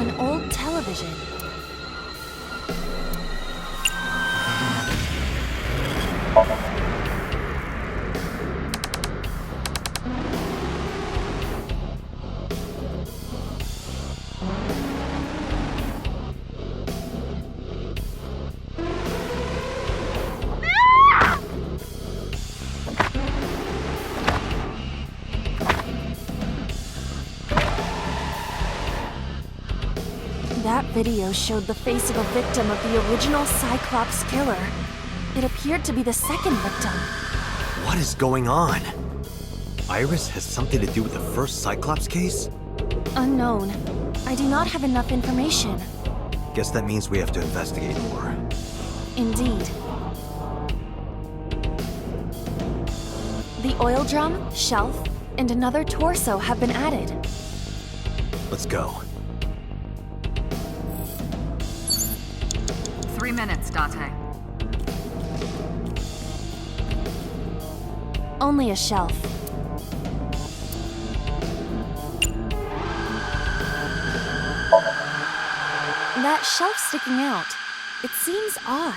An old television. That video showed the face of a victim of the original Cyclops killer. It appeared to be the second victim. What is going on? Iris has something to do with the first Cyclops case? Unknown. I do not have enough information. Guess that means we have to investigate more. Indeed. The oil drum, shelf, and another torso have been added. Let's go. 3 minutes, Date. Only a shelf. That shelf sticking out. It seems odd.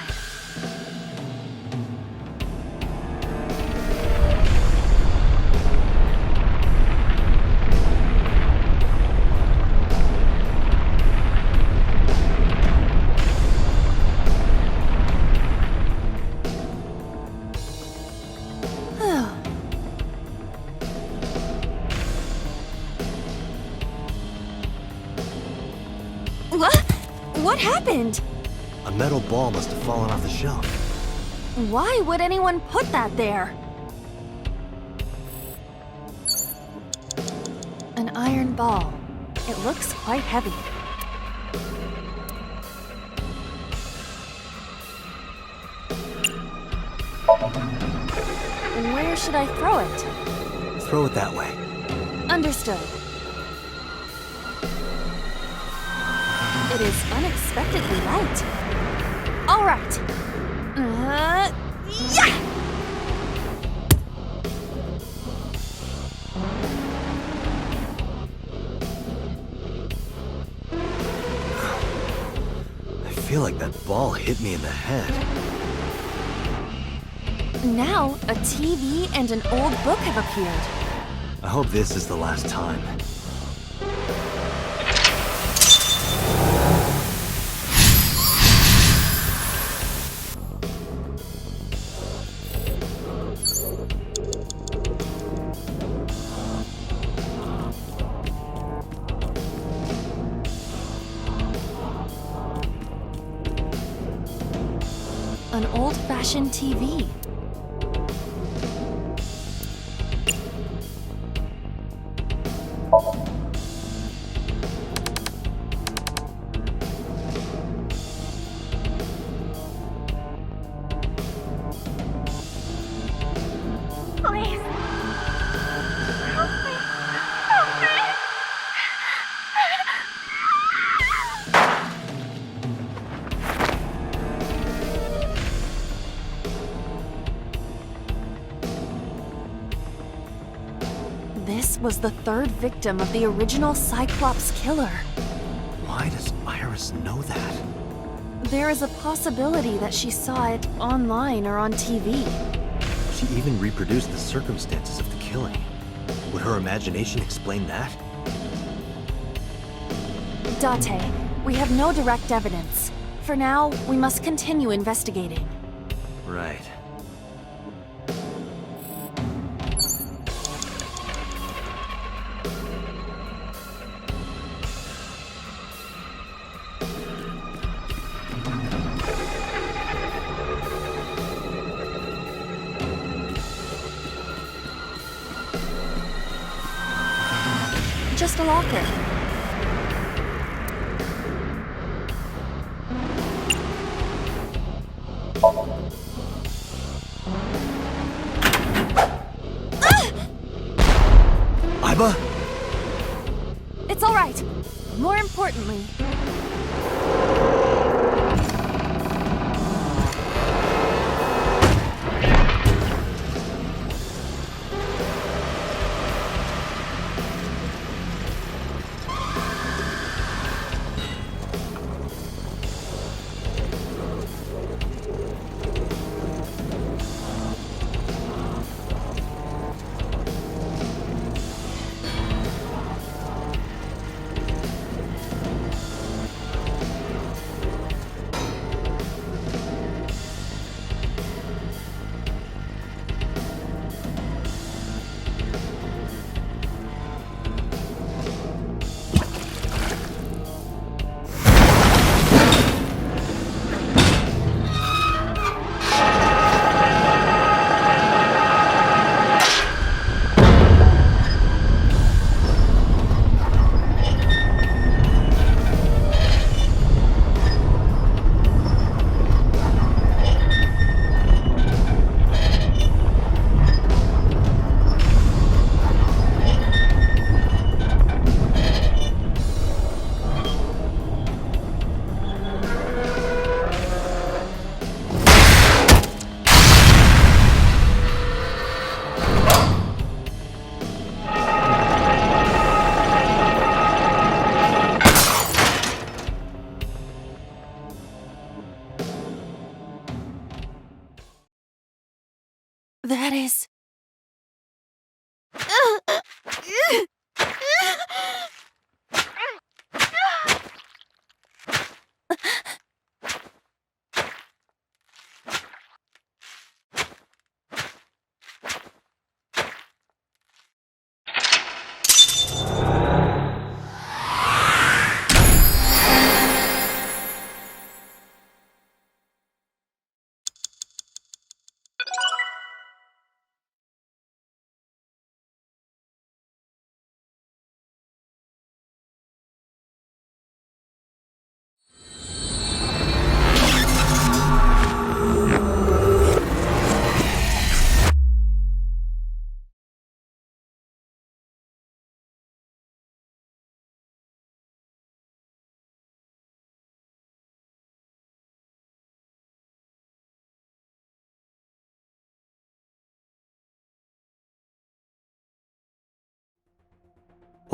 What happened? A metal ball must have fallen off the shelf. Why would anyone put that there? An iron ball. It looks quite heavy. Where should I throw it? Throw it that way. Understood. It is unexpectedly light. All right. Yeah! I feel like that ball hit me in the head. Now, a TV and an old book have appeared. I hope this is the last time. An old-fashioned TV. Please. Help me. Help me. This was the third victim of the original Cyclops killer. Why does Iris know that? There is a possibility that she saw it online or on TV. She even reproduced the circumstances of the killing. Would her imagination explain that? Date, we have no direct evidence. For now, we must continue investigating. Right. Just a locker. Iba? It's all right. More importantly,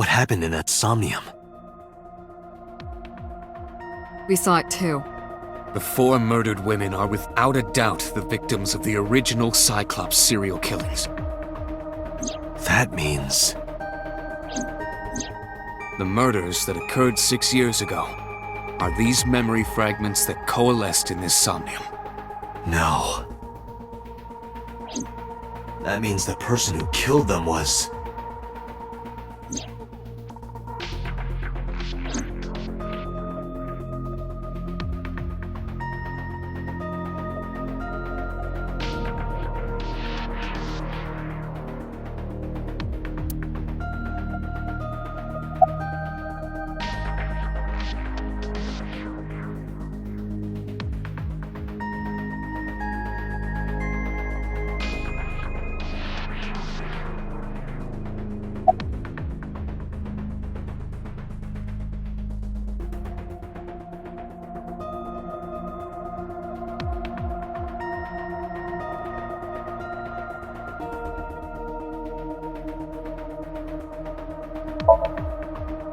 What happened in that Somnium? We saw it too. The 4 murdered women are without a doubt the victims of the original Cyclops serial killings. That means... The murders that occurred 6 years ago are these memory fragments that coalesced in this Somnium. No. That means the person who killed them was...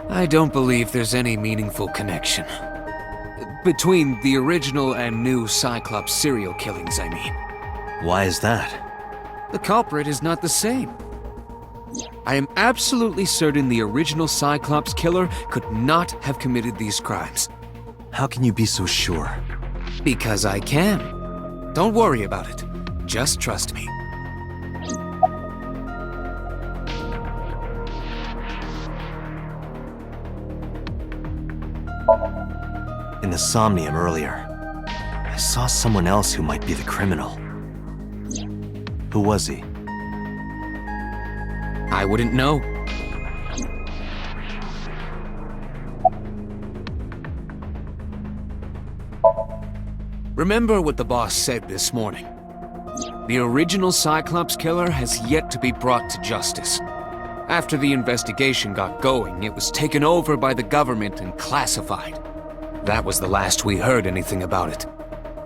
I don't believe there's any meaningful connection. Between the original and new Cyclops serial killings, I mean. Why is that? The culprit is not the same. I am absolutely certain the original Cyclops killer could not have committed these crimes. How can you be so sure? Because I can. Don't worry about it. Just trust me. In the Somnium earlier, I saw someone else who might be the criminal. Who was he? I wouldn't know. Remember what the boss said this morning. The original Cyclops killer has yet to be brought to justice. After the investigation got going, it was taken over by the government and classified. That was the last we heard anything about it.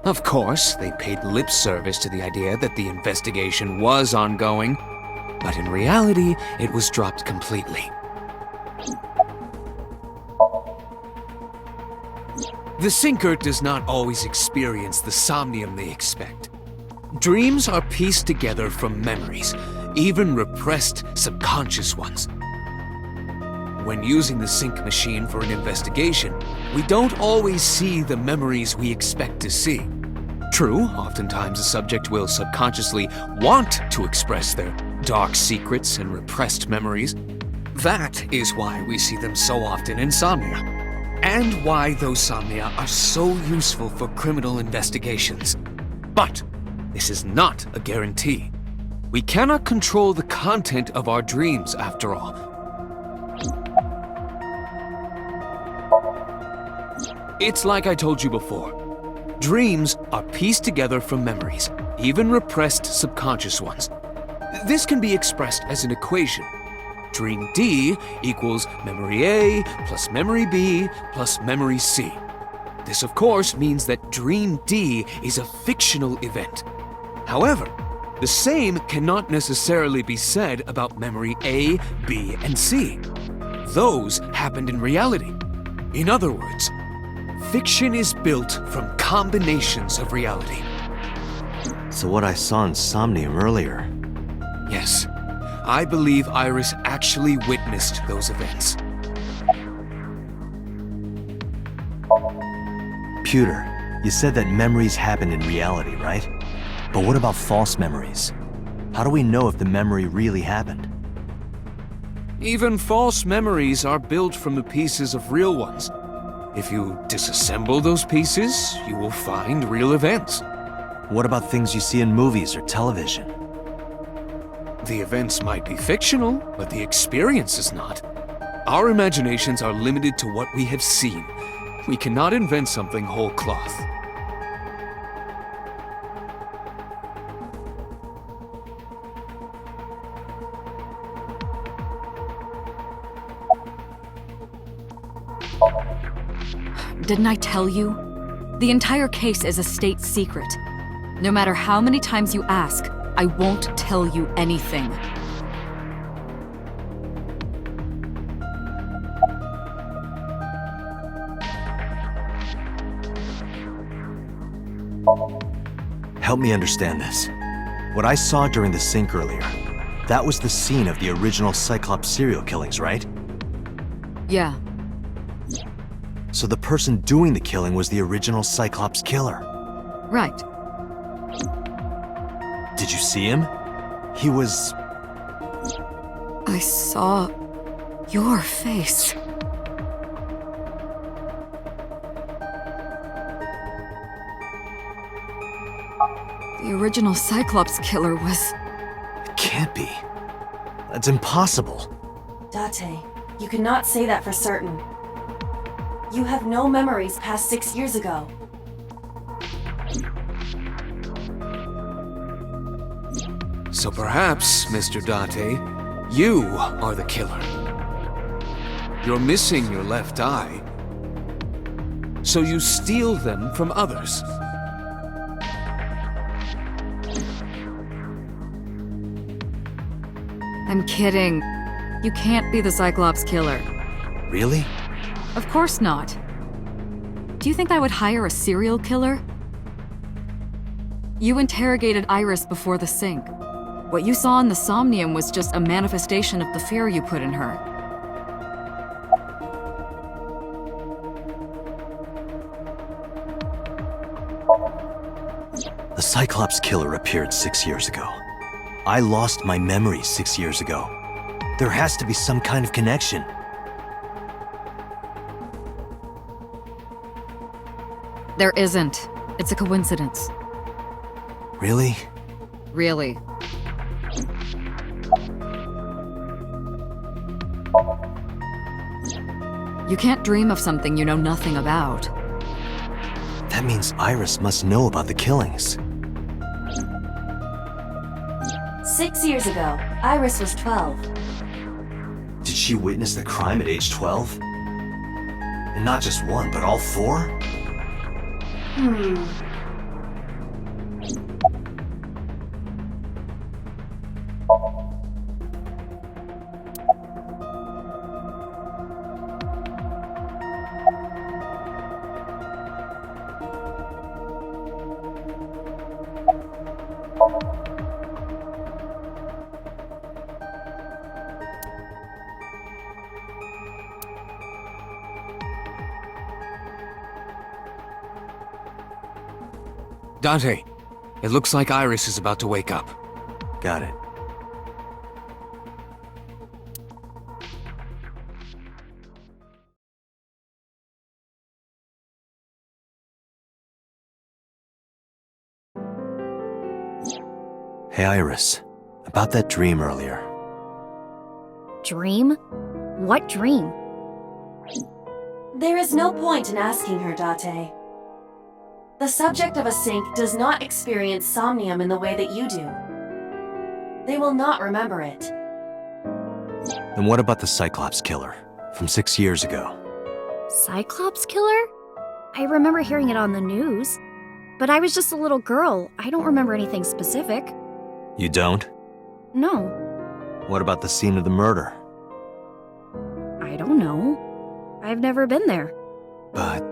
Of course, they paid lip service to the idea that the investigation was ongoing, but in reality, it was dropped completely. The Sinker does not always experience the somnium they expect. Dreams are pieced together from memories, even repressed subconscious ones. When using the sync machine for an investigation, we don't always see the memories we expect to see. True, oftentimes a subject will subconsciously want to express their dark secrets and repressed memories. That is why we see them so often in Somnia, and why those Somnia are so useful for criminal investigations. But this is not a guarantee. We cannot control the content of our dreams, after all. It's like I told you before. Dreams are pieced together from memories, even repressed subconscious ones. This can be expressed as an equation. Dream D equals memory A plus memory B plus memory C. This, of course, means that Dream D is a fictional event. However, the same cannot necessarily be said about memory A, B, and C. Those happened in reality. In other words, fiction is built from combinations of reality. So what I saw in Somnium earlier... Yes, I believe Iris actually witnessed those events. Pewter, you said that memories happen in reality, right? But what about false memories? How do we know if the memory really happened? Even false memories are built from the pieces of real ones. If you disassemble those pieces, you will find real events. What about things you see in movies or television? The events might be fictional, but the experience is not. Our imaginations are limited to what we have seen. We cannot invent something whole cloth. Didn't I tell you? The entire case is a state secret. No matter how many times you ask, I won't tell you anything. Help me understand this. What I saw during the sink earlier, that was the scene of the original Cyclops serial killings, right? Yeah. So the person doing the killing was the original Cyclops killer. Right. Did you see him? He was... I saw your face. The original Cyclops killer was... It can't be. That's impossible. Date, you cannot say that for certain. You have no memories past 6 years ago. So perhaps, Mr. Date, you are the killer. You're missing your left eye, so you steal them from others. I'm kidding. You can't be the Cyclops killer. Really? Of course not. Do you think I would hire a serial killer? You interrogated Iris before the sink. What you saw in the Somnium was just a manifestation of the fear you put in her. The Cyclops killer appeared 6 years ago. I lost my memory 6 years ago. There has to be some kind of connection. There isn't. It's a coincidence. Really? Really. You can't dream of something you know nothing about. That means Iris must know about the killings. 6 years ago, Iris was 12. Did she witness the crime at age 12? And not just one, but all 4? Dante, it looks like Iris is about to wake up. Got it. Hey Iris, about that dream earlier. Dream? What dream? There is no point in asking her, Date. The subject of a sink does not experience somnium in the way that you do. They will not remember it. Then what about the Cyclops killer from 6 years ago? Cyclops killer? I remember hearing it on the news. But I was just a little girl. I don't remember anything specific. You don't? No. What about the scene of the murder? I don't know. I've never been there. But...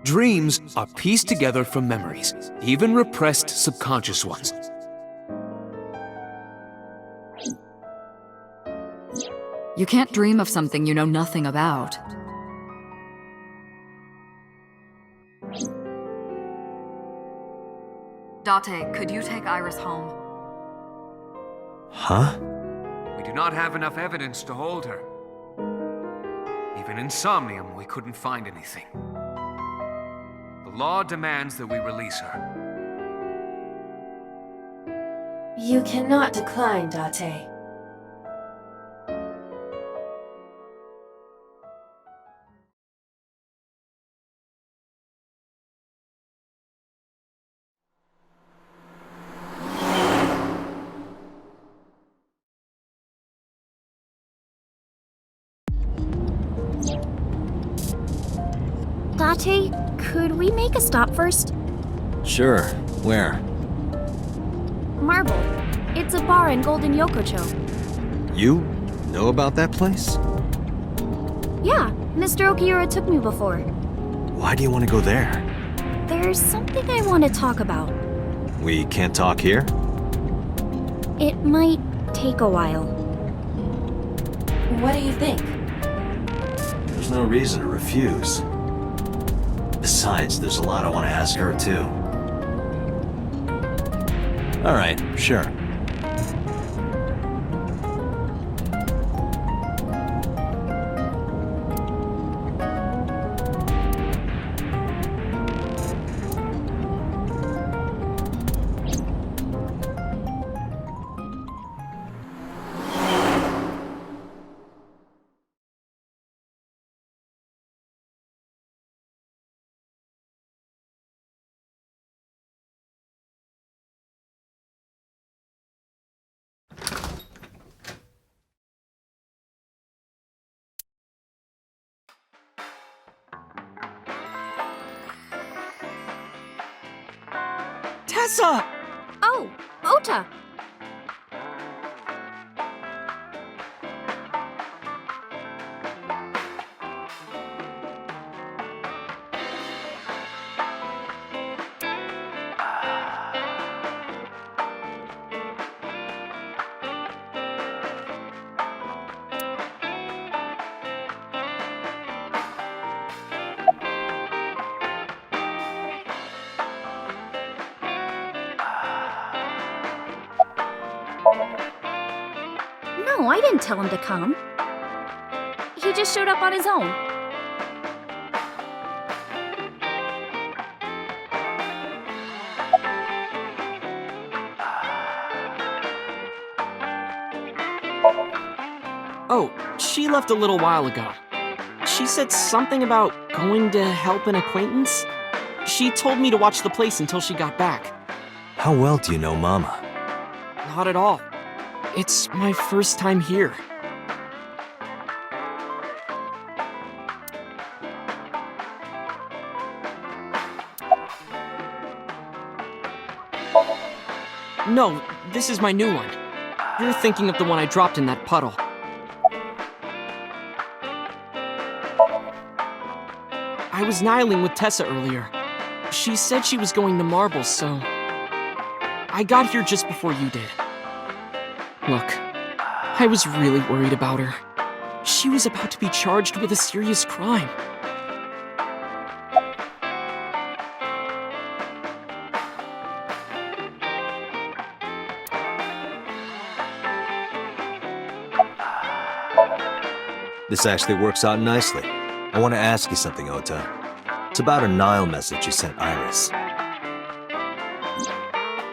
Dreams are pieced together from memories, even repressed subconscious ones. You can't dream of something you know nothing about. Date, could you take Iris home? Huh? We do not have enough evidence to hold her. Even in Somnium, we couldn't find anything. The law demands that we release her. You cannot decline, Date. Latte, could we make a stop first? Sure. Where? Marble. It's a bar in Golden Yokocho. You know about that place? Yeah, Mr. Okiura took me before. Why do you want to go there? There's something I want to talk about. We can't talk here? It might take a while. What do you think? There's no reason to refuse. Besides, there's a lot I want to ask her, too. All right, sure. Tessa! Oh, Ota! No, I didn't tell him to come. He just showed up on his own. Oh, she left a little while ago. She said something about going to help an acquaintance. She told me to watch the place until she got back. How well do you know Mama? Not at all. It's my first time here. No, this is my new one. You're thinking of the one I dropped in that puddle. I was nihiling with Tessa earlier. She said she was going to Marbles, so I got here just before you did. Look, I was really worried about her. She was about to be charged with a serious crime. This actually works out nicely. I want to ask you something, Ota. It's about a Nile message you sent Iris.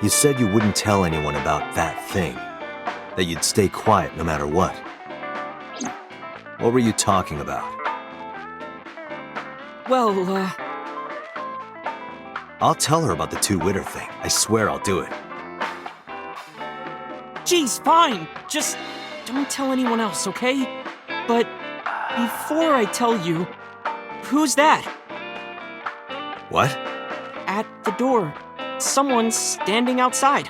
You said you wouldn't tell anyone about that thing. That you'd stay quiet no matter what. What were you talking about? Well, I'll tell her about the two-witter thing. I swear I'll do it. geez, fine. Just don't tell anyone else, okay? But before I tell you, who's that? What? At the door. Someone's standing outside.